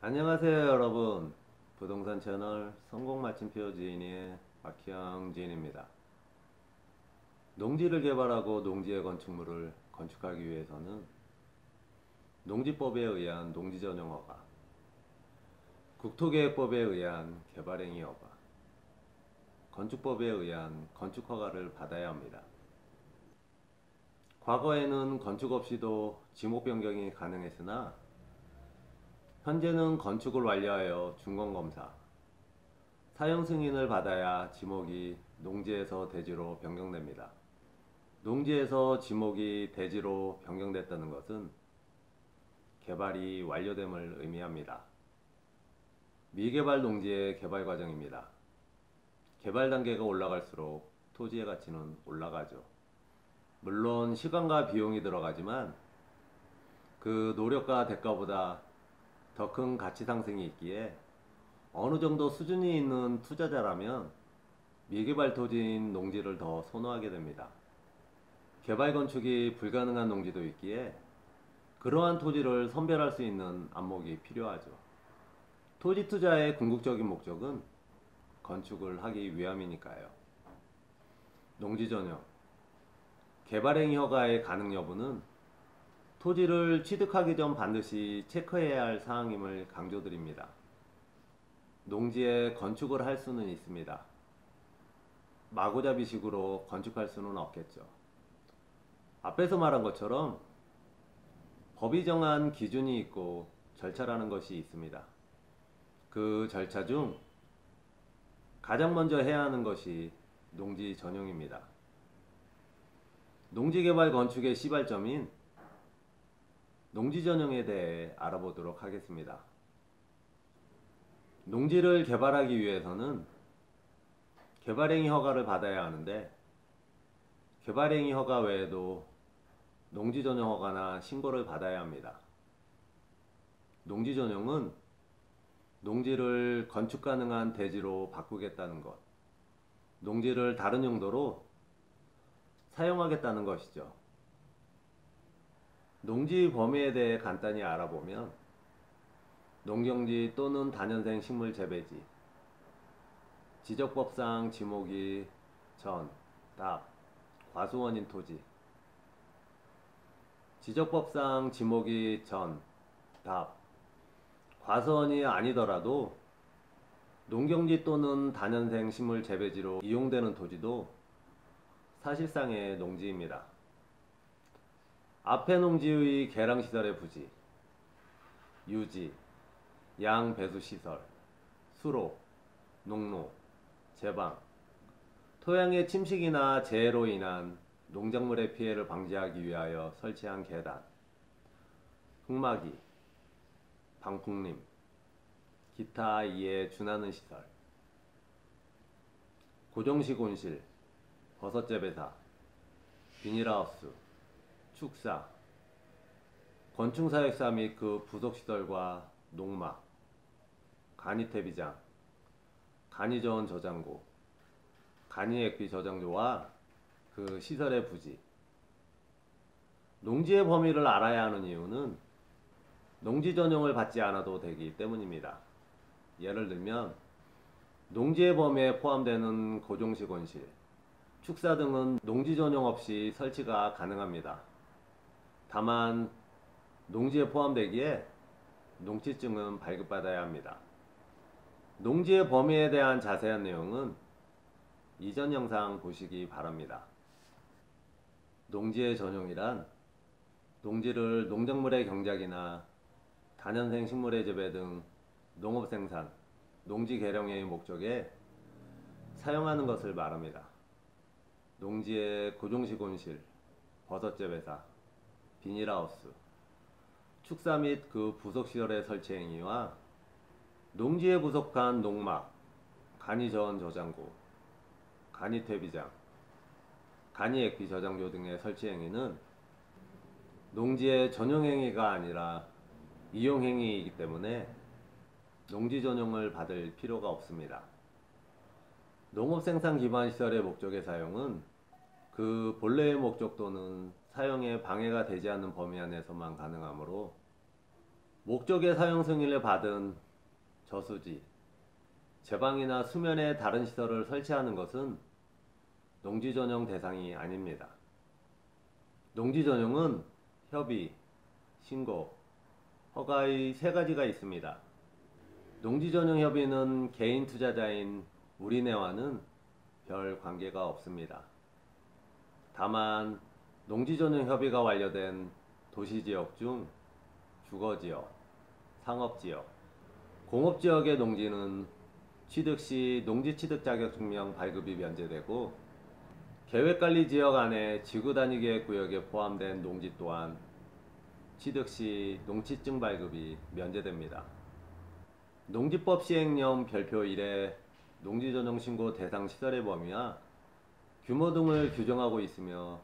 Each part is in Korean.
안녕하세요 여러분. 부동산 채널 성공마침표 지인의 박희영 지인입니다. 농지를 개발하고 농지의 건축물을 건축하기 위해서는 농지법에 의한 농지전용 허가, 국토계획법에 의한 개발행위 허가, 건축법에 의한 건축 허가를 받아야 합니다. 과거에는 건축 없이도 지목 변경이 가능했으나 현재는 건축을 완료하여 준공검사, 사용 승인을 받아야 지목이 농지에서 대지로 변경됩니다. 농지에서 지목이 대지로 변경됐다는 것은 개발이 완료됨을 의미합니다. 미개발 농지의 개발 과정입니다. 개발 단계가 올라갈수록 토지의 가치는 올라가죠. 물론 시간과 비용이 들어가지만 그 노력과 대가보다 더 큰 가치 상승이 있기에 어느 정도 수준이 있는 투자자라면 미개발 토지인 농지를 더 선호하게 됩니다. 개발 건축이 불가능한 농지도 있기에 그러한 토지를 선별할 수 있는 안목이 필요하죠. 토지 투자의 궁극적인 목적은 건축을 하기 위함이니까요. 농지 전용, 개발행위 허가의 가능 여부는 토지를 취득하기 전 반드시 체크해야 할 사항임을 강조드립니다. 농지에 건축을 할 수는 있습니다. 마구잡이식으로 건축할 수는 없겠죠. 앞에서 말한 것처럼 법이 정한 기준이 있고 절차라는 것이 있습니다. 그 절차 중 가장 먼저 해야 하는 것이 농지 전용입니다. 농지개발 건축의 시발점인 농지 전용에 대해 알아보도록 하겠습니다. 농지를 개발하기 위해서는 개발행위 허가를 받아야 하는데 개발행위 허가 외에도 농지 전용 허가나 신고를 받아야 합니다. 농지 전용은 농지를 건축 가능한 대지로 바꾸겠다는 것, 농지를 다른 용도로 사용하겠다는 것이죠. 농지 범위에 대해 간단히 알아보면 농경지 또는 다년생 식물 재배지, 지적법상 지목이 전, 답, 과수원인 토지, 지적법상 지목이 전, 답, 과수원이 아니더라도 농경지 또는 다년생 식물 재배지로 이용되는 토지도 사실상의 농지입니다. 앞에 농지의 개량시설의 부지, 유지, 양배수시설, 수로, 농로, 제방, 토양의 침식이나 재해로 인한 농작물의 피해를 방지하기 위하여 설치한 계단, 흙막이, 방풍림, 기타 이에 준하는 시설, 고정식 온실, 버섯재배사, 비닐하우스, 축사, 건축사역사 및 그 부속시설과 농막, 간이태비장, 간이저온 저장고, 간이액비 저장소와 그 시설의 부지. 농지의 범위를 알아야 하는 이유는 농지 전용을 받지 않아도 되기 때문입니다. 예를 들면 농지의 범위에 포함되는 고정식 온실, 축사 등은 농지 전용 없이 설치가 가능합니다. 다만 농지에 포함되기에 농지증은 발급받아야 합니다. 농지의 범위에 대한 자세한 내용은 이전 영상 보시기 바랍니다. 농지의 전용이란 농지를 농작물의 경작이나 다년생 식물의 재배 등 농업생산, 농지 개량의 목적에 사용하는 것을 말합니다. 농지의 고정식 온실, 버섯재배사, 비닐하우스, 축사 및 그 부속시설의 설치 행위와 농지에 부속한 농막, 간이저온 저장고, 간이퇴비장, 간이액비 저장소 등의 설치 행위는 농지의 전용 행위가 아니라 이용 행위이기 때문에 농지 전용을 받을 필요가 없습니다. 농업생산 기반 시설의 목적의 사용은 그 본래의 목적 또는 사용에 방해가 되지 않는 범위 안에서만 가능하므로 목적의 사용 승인을 받은 저수지, 제방이나 수면에 다른 시설을 설치하는 것은 농지 전용 대상이 아닙니다. 농지 전용은 협의, 신고, 허가의 세 가지가 있습니다. 농지 전용 협의는 개인 투자자인 우리네와는 별 관계가 없습니다. 다만 농지 전용 협의가 완료된 도시지역 중 주거지역, 상업지역, 공업지역의 농지는 취득 시 농지취득 자격증명 발급이 면제되고, 계획관리지역 안에 지구단위계획구역에 포함된 농지 또한 취득 시 농취증 발급이 면제됩니다. 농지법 시행령 별표 1에 농지전용 신고 대상 시설의 범위와 규모 등을 규정하고 있으며,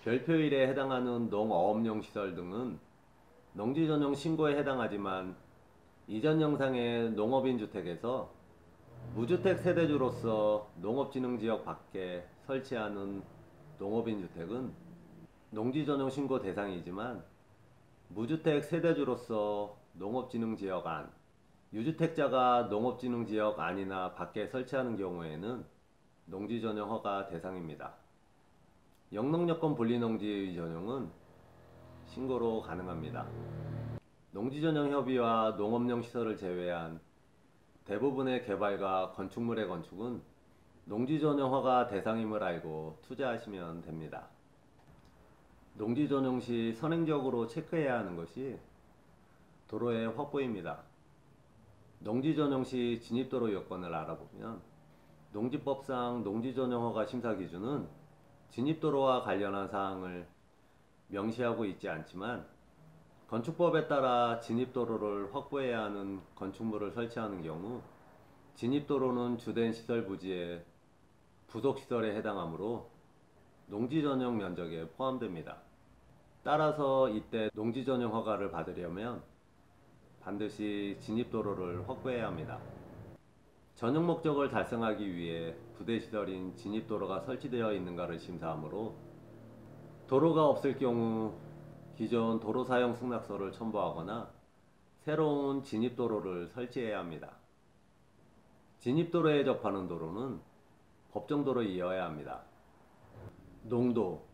별표 1에 해당하는 농어업용 시설 등은 농지전용 신고에 해당하지만 이전 영상의 농업인 주택에서 무주택 세대주로서 농업진흥지역 밖에 설치하는 농업인 주택은 농지전용 신고 대상이지만, 무주택 세대주로서 농업진흥지역 안, 유주택자가 농업진흥지역 안이나 밖에 설치하는 경우에는 농지전용 허가 대상입니다. 영농여건 분리농지의 전용은 신고로 가능합니다. 농지전용 협의와 농업용 시설을 제외한 대부분의 개발과 건축물의 건축은 농지전용 허가 대상임을 알고 투자하시면 됩니다. 농지전용 시 선행적으로 체크해야 하는 것이 도로의 확보입니다. 농지전용 시 진입도로 여건을 알아보면, 농지법상 농지전용 허가 심사 기준은 진입도로와 관련한 사항을 명시하고 있지 않지만, 건축법에 따라 진입도로를 확보해야 하는 건축물을 설치하는 경우 진입도로는 주된 시설 부지의 부속시설에 해당하므로 농지전용 면적에 포함됩니다. 따라서 이때 농지전용 허가를 받으려면 반드시 진입도로를 확보해야 합니다. 전용 목적을 달성하기 위해 부대시설인 진입도로가 설치되어 있는가를 심사하므로, 도로가 없을 경우 기존 도로사용 승낙서를 첨부하거나 새로운 진입도로를 설치해야 합니다. 진입도로에 접하는 도로는 법정도로이어야 합니다. 농도,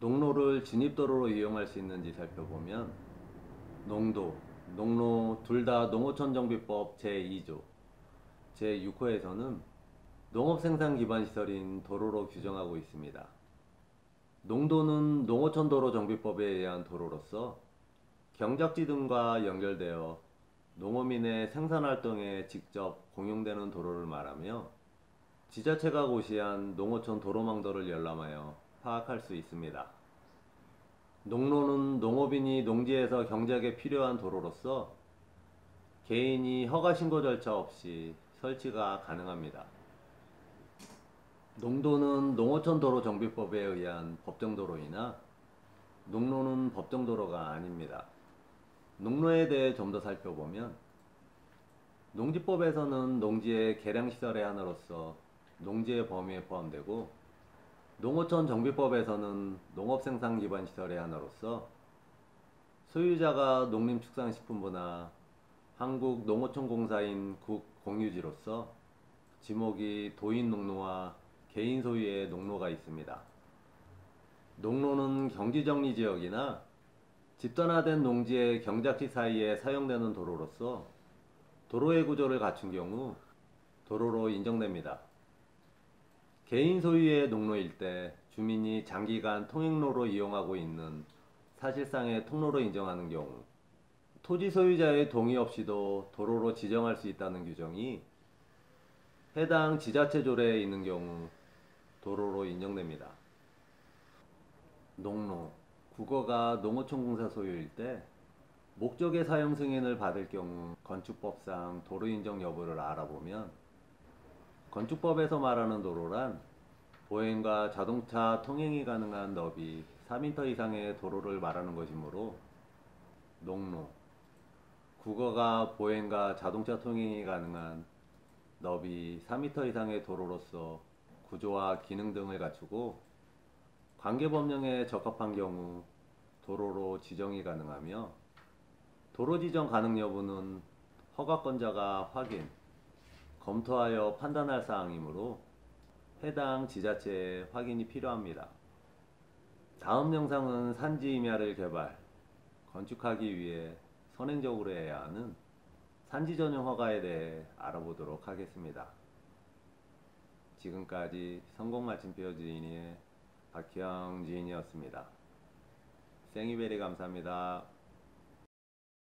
농로를 진입도로로 이용할 수 있는지 살펴보면, 농도, 농로 둘 다 농어촌정비법 제2조, 제6호에서는 농업생산기반시설인 도로로 규정하고 있습니다. 농도는 농어촌도로정비법에 의한 도로로서 경작지 등과 연결되어 농어민의 생산활동에 직접 공용되는 도로를 말하며, 지자체가 고시한 농어촌 도로망도를 열람하여 파악할 수 있습니다. 농로는 농업인이 농지에서 경작에 필요한 도로로서 개인이 허가 신고 절차 없이 설치가 가능합니다. 농도는 농어촌 도로 정비법에 의한 법정도로이나 농로는 법정도로가 아닙니다. 농로에 대해 좀 더 살펴보면, 농지법에서는 농지의 개량시설의 하나로서 농지의 범위에 포함되고, 농어촌 정비법에서는 농업생산기반시설의 하나로서 소유자가 농림축산식품부나 한국농어촌공사인 국공유지로서 지목이 도인농로와 개인 소유의 농로가 있습니다. 농로는 경지정리지역이나 집단화된 농지의 경작지 사이에 사용되는 도로로서 도로의 구조를 갖춘 경우 도로로 인정됩니다. 개인 소유의 농로일 때 주민이 장기간 통행로로 이용하고 있는 사실상의 통로로 인정하는 경우, 토지 소유자의 동의 없이도 도로로 지정할 수 있다는 규정이 해당 지자체 조례에 있는 경우 도로로 인정됩니다. 농로, 국어가 농어촌공사 소유일 때 목적의 사용 승인을 받을 경우 건축법상 도로 인정 여부를 알아보면, 건축법에서 말하는 도로란 보행과 자동차 통행이 가능한 너비 3m 이상의 도로를 말하는 것이므로, 농로, 국어가 보행과 자동차 통행이 가능한 너비 4m 이상의 도로로서 구조와 기능 등을 갖추고 관계법령에 적합한 경우 도로로 지정이 가능하며, 도로 지정 가능 여부는 허가권자가 확인, 검토하여 판단할 사항이므로 해당 지자체의 확인이 필요합니다. 다음 영상은 산지 임야를 개발, 건축하기 위해 선행적으로 해야 하는 산지 전용 허가에 대해 알아보도록 하겠습니다. 지금까지 성공마침표 지인의 박형 지인이었습니다. 생이베리 감사합니다.